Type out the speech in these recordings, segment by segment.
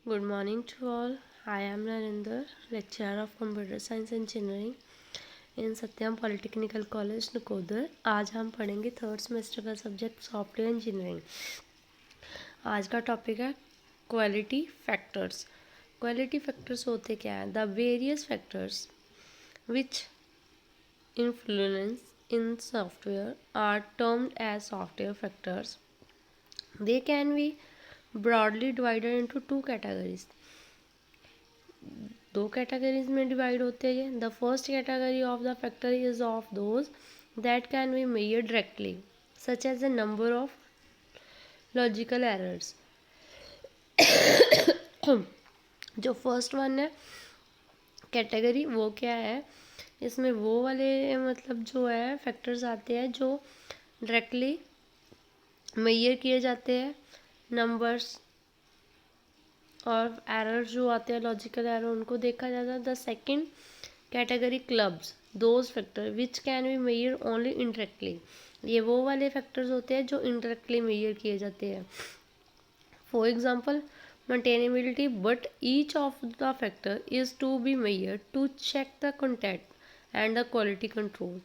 Good morning to all. I am Narinder, lecturer of Computer Science Engineering in Satyam polytechnical college Nakodar. आज हम पढ़ेंगे third semester का subject software engineering. आज का topic है quality factors. Quality factors होते क्या हैं? The various factors which influence in software are termed as software factors. They can be broadly divided into two categories. दो कैटेगरीज में divide होते हैं। The first category of the factor is of those that can be measured directly such as the number of logical errors. जो first one है कैटेगरी, वो क्या है? इसमें वो वाले मतलब जो है फैक्टर्स आते हैं जो डायरेक्टली मेजर किए जाते हैं। नंबर्स और एरर्स जो आते हैं लॉजिकल एरर, उनको देखा जाता है। The second category clubs those factor which can be measure only indirectly. ये वो वाले फैक्टर्स होते हैं जो इनडायरेक्टली मेजर किए जाते हैं। For example maintainability, but each of the factor is to be measure to check the content and the quality control.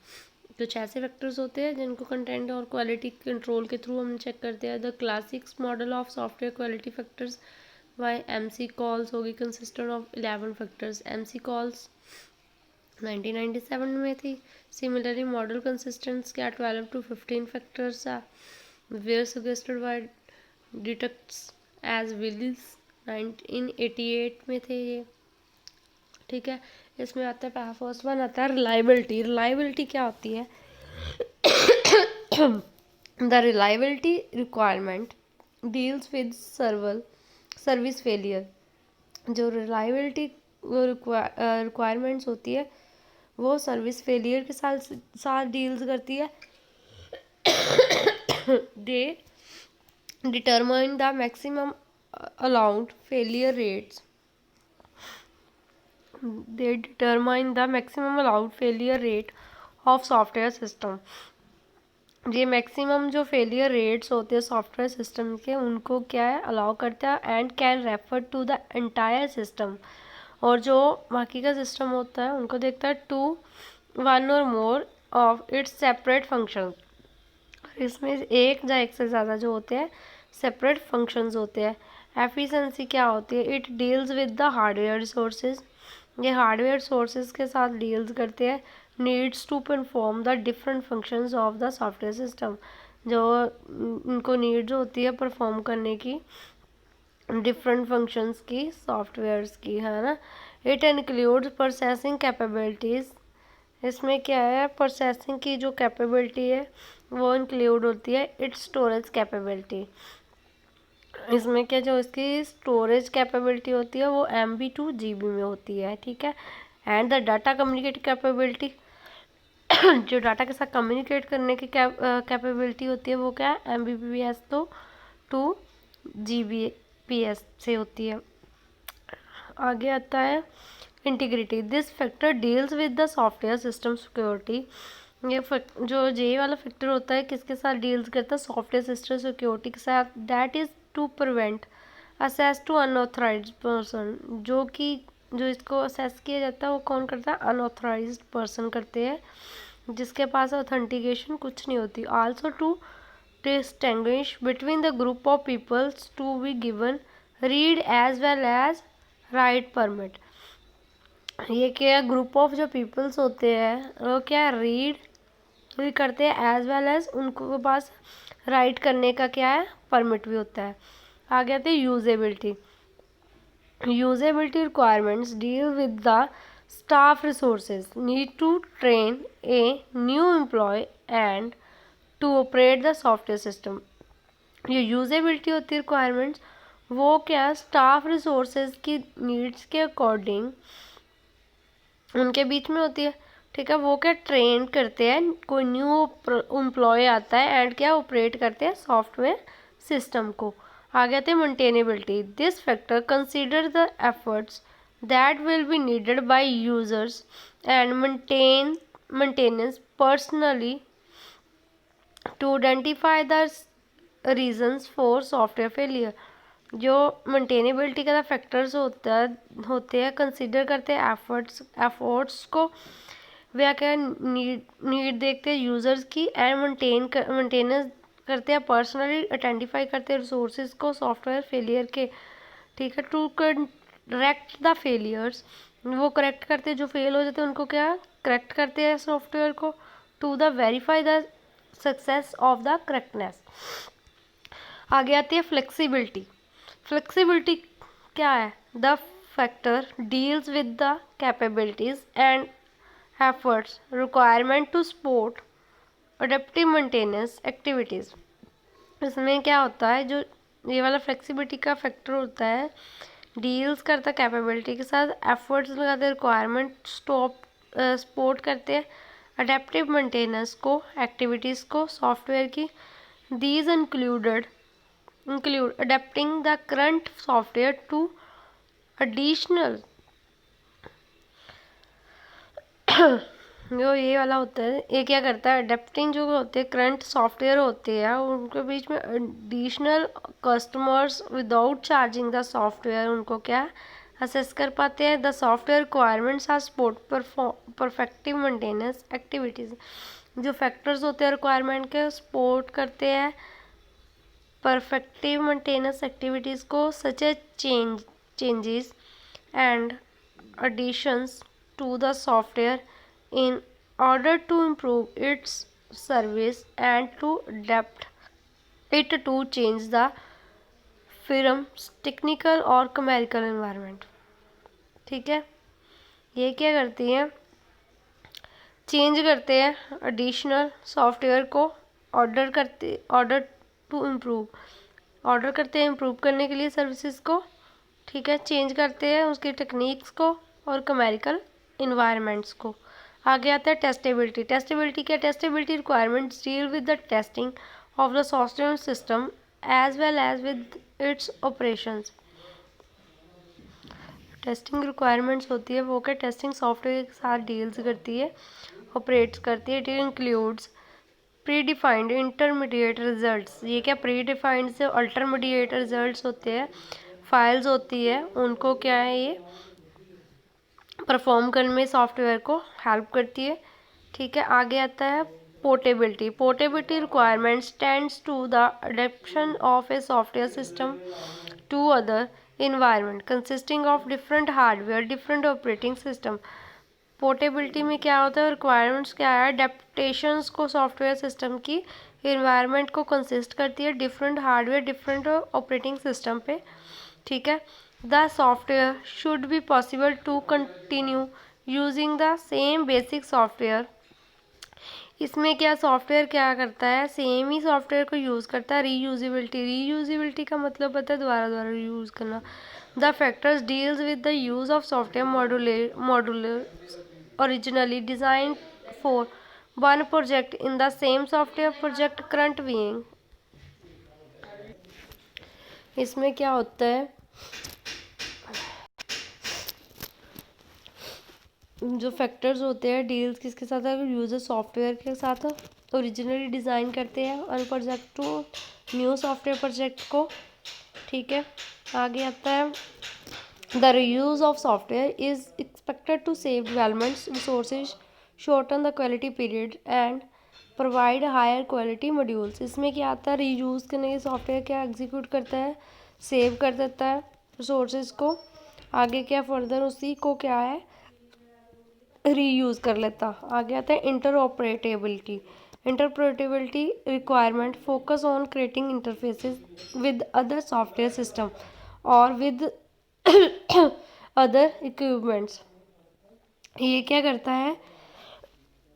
कुछ ऐसे फैक्टर्स होते हैं जिनको कंटेंट और क्वालिटी कंट्रोल के थ्रू हम चेक करते हैं। The classics model of software quality factors by MC कॉल्स होगी कंसिस्टेंट ऑफ 11 फैक्टर्स। MC कॉल्स 1997 में थी। सिमिलरली मॉडल कंसिस्टेंट्स क्या 12 to 15 factors were suggested by detects as Willis 1988 में थे ये। ठीक है, इसमें आता है फर्स्ट वन आता है रिलायबिलिटी। रिलायबिलिटी क्या होती है? The reliability requirement deals with service failure. जो रिलायबिलिटी रिक्वायरमेंट्स होती है वो सर्विस फेलियर के साथ डील्स करती है। They determine the maximum allowed failure rates. They determine the maximum allowed failure rate of software system. ये मैक्सिमम जो फेलियर रेट्स होते हैं सॉफ्टवेयर सिस्टम के, उनको क्या है अलाउ करता है and can refer to the entire system. और जो बाकी का सिस्टम होता है उनको देखता है टू वन और more of its separate function. इसमें एक या एक से ज़्यादा जो होते हैं सेपरेट फंक्शंस होते हैं। एफिशिएंसी क्या होती है? It deals with the hardware resources. ये हार्डवेयर सोर्सेज के साथ डील्स करते हैं। Needs to perform the different functions of the software system. जो उनको नीड्स होती है परफॉर्म करने की डिफरेंट फंक्शंस की सॉफ्टवेयर्स की, है ना। It includes processing capabilities. इसमें क्या है? प्रोसेसिंग की जो कैपेबिलिटी है वो इंक्लूड होती है। It's storage capability. इसमें क्या जो इसकी स्टोरेज कैपेबिलिटी होती है वो MB to GB में होती है। ठीक है, and the data communicate capability जो डाटा के साथ कम्युनिकेट करने की कैपेबिलिटी होती है वो क्या है? MBPS to GBPS से होती है। आगे आता है integrity. This factor deals with the software system security. ये जो जे वाला फैक्टर होता है किसके साथ डील्स करता है? सॉफ्टवेयर सिस्टम सिक्योरिटी के साथ। That is to prevent access to unauthorized person. जो इसको असेस किया जाता है वो कौन करता है? अनऑथराइज्ड पर्सन करते हैं जिसके पास ऑथेंटिकेशन कुछ नहीं होती। Also to distinguish between the group of peoples to be given read as well as write permit. ये क्या है? ग्रुप ऑफ जो पीपल्स होते हैं वो क्या रीड भी करते हैं एज वेल एज उनको पास राइट करने का क्या है? परमिट भी होता है। आगे आते हैं usability. Usability requirements deal with the staff resources need to train a new employ and to operate the software system. ये यूजेबिलिटी होती है रिक्वायरमेंट्स, वो क्या स्टाफ रिसोर्सेज की नीड्स के अकॉर्डिंग उनके बीच में होती है। ठीक है, वो क्या ट्रेन करते हैं, कोई न्यू एम्प्लॉय आता है एंड क्या ऑपरेट करते हैं सॉफ्टवेयर सिस्टम को। आगे आते हैं maintainability. This factor consider the efforts that will be needed by users and maintenance personally to identify the reasons for software failure. जो मेंटेनेबिलिटी का फैक्टर्स होते हैं कंसिडर करते हैं एफर्ट्स को, वह क्या नीड देखते हैं यूज़र्स की, एंड मेंटेनेंस करते हैं, पर्सनली आइडेंटिफाई करते हैं रिसोर्सेज को सॉफ्टवेयर फेलियर के, ठीक है। टू करेक्ट द फेलियर्स, वो करेक्ट करते हैं जो फेल हो जाते हैं उनको क्या करेक्ट करते हैं सॉफ्टवेयर को। To the verify the success of the correctness. आगे आती है फ्लेक्सिबिलिटी। फ्लेक्सिबिलिटी क्या है? The factor deals with the capabilities and efforts requirement to support adaptive maintenance activities. इसमें क्या होता है, जो ये वाला फ्लेक्सिबिलिटी का फैक्टर होता है, डील्स करता है कैपेबिलिटी के साथ, एफर्ट्स लगाते हैं, रिक्वायरमेंट सपोर्ट करते हैं अडेप्टिव मेंटेनेंस को, एक्टिविटीज़ को सॉफ्टवेयर की। These include adapting the current software to additional जो ये वाला होता है, ये क्या करता है, अडेप्टिंग जो होते हैं करंट सॉफ्टवेयर होते हैं उनके बीच में additional customers without charging the software, उनको क्या असेस कर पाते हैं। The software requirements are support perfective maintenance activities. जो फैक्टर्स होते हैं रिक्वायरमेंट के सपोर्ट करते हैं परफेक्टिव मेंटेनेंस एक्टिविटीज़ को, such a changes and additions to the software in order to improve its service and to adapt it to change the firm's technical or commercial environment। ठीक है, ये क्या करती हैं, चेंज करते हैं एडिशनल सॉफ्टवेयर को, ऑर्डर टू इम्प्रूव, ऑर्डर करते हैं इम्प्रूव करने के लिए सर्विसेज को, ठीक है। चेंज करते हैं उसकी टेक्निक्स को और कमर्शियल इन्वायरमेंट्स को। आगे आता है टेस्टेबिलिटी। टेस्टेबिलिटी क्या? Testability requirements deal with the testing of the software system as well as with its operations. Testing requirements होती है वो क्या टेस्टिंग सॉफ्टवेयर के साथ डील्स करती है, ऑपरेट्स करती है। It includes pre defined intermediate results. ये क्या प्री डिफाइंड से अल्टरमीडिएट रिजल्ट्स होते हैं, फाइल्स होती है, उनको क्या है ये परफॉर्म करने में सॉफ्टवेयर को हेल्प करती है, ठीक है। आगे आता है portability. Portability requirements tends to the adaption of a software system to other environment consisting of different hardware different operating system. Portability में क्या होता है, रिक्वायरमेंट्स क्या है, अडेप्टेशंस को सॉफ्टवेयर सिस्टम की इन्वायरमेंट को कंसिस्ट करती है different hardware different operating system पे, ठीक है। The software should be possible to continue using the same basic software. इसमें क्या सॉफ्टवेयर क्या करता है, सेम ही सॉफ्टवेयर को यूज़ करता है। रीयूजिबिलिटी, रीयूजिबिलिटी का मतलब पता है दोबारा दोबारा यूज़ करना। The factors deals with the use of software modular originally designed for one project in the same software project current being। इसमें क्या होता है, जो फैक्टर्स होते हैं डील्स किसके साथ है, यूजर सॉफ्टवेयर के साथ ओरिजिनली डिज़ाइन करते हैं और project to new software project को, ठीक है। आगे आता है the reuse of software is expected to save development resources, shorten the quality period and provide higher quality modules. इसमें क्या आता है, रीयूज़ करने के सॉफ्टवेयर क्या एग्जीक्यूट करता है, सेव कर देता है रिसोर्सेज को, आगे क्या फर्दर उसी को क्या है रीयूज़ कर लेता। आगे आता है interoperability. Interoperability requirement focus on creating interfaces with other software system और विद अदर इक्विपमेंट्स। ये क्या करता है,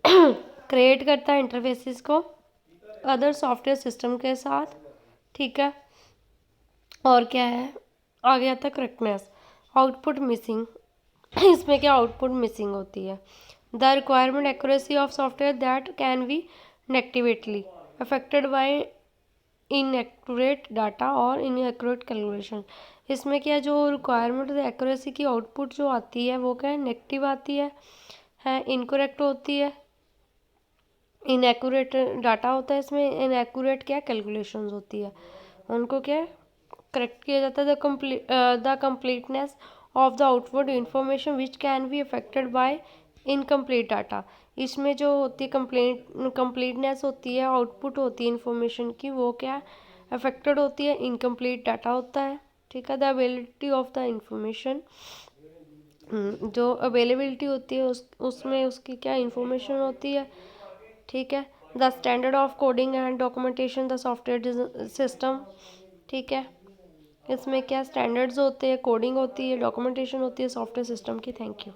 क्रिएट करता है इंटरफेसेस को अदर सॉफ्टवेयर सिस्टम के साथ, ठीक है। और क्या है, आगे आता है करेक्टनेस। आउटपुट मिसिंग, इसमें क्या आउटपुट मिसिंग होती है। The requirement accuracy of software that can B negatively affected by inaccurate data और इनएक्यूरेट कैलकुलेशन। इसमें क्या जो रिक्वायरमेंट एक्यूरेसी की आउटपुट जो आती है वो क्या है नेगेटिव आती है इनकरेक्ट होती है, इनएक्यूरेट डाटा होता है इसमें, इनएक्यूरेट क्या कैलकुलेशंस होती है, उनको क्या करेक्ट किया जाता है the completeness of the output information which can be affected by incomplete data. इसमें जो होती है कंप्लीटनेस होती है, आउटपुट होती है इन्फॉर्मेशन की, वो क्या अफेक्टेड होती है, इनकम्प्लीट डाटा होता है। ठीक है, the availability of the information, जो अवेलेबिलिटी होती है उसमें उसकी क्या इंफॉर्मेशन होती है। ठीक है, the standard of coding and documentation the software system. ठीक है, इसमें क्या स्टैंडर्ड्स होते हैं, कोडिंग होती है, डॉक्यूमेंटेशन होती है सॉफ्टवेयर सिस्टम की। Thank you.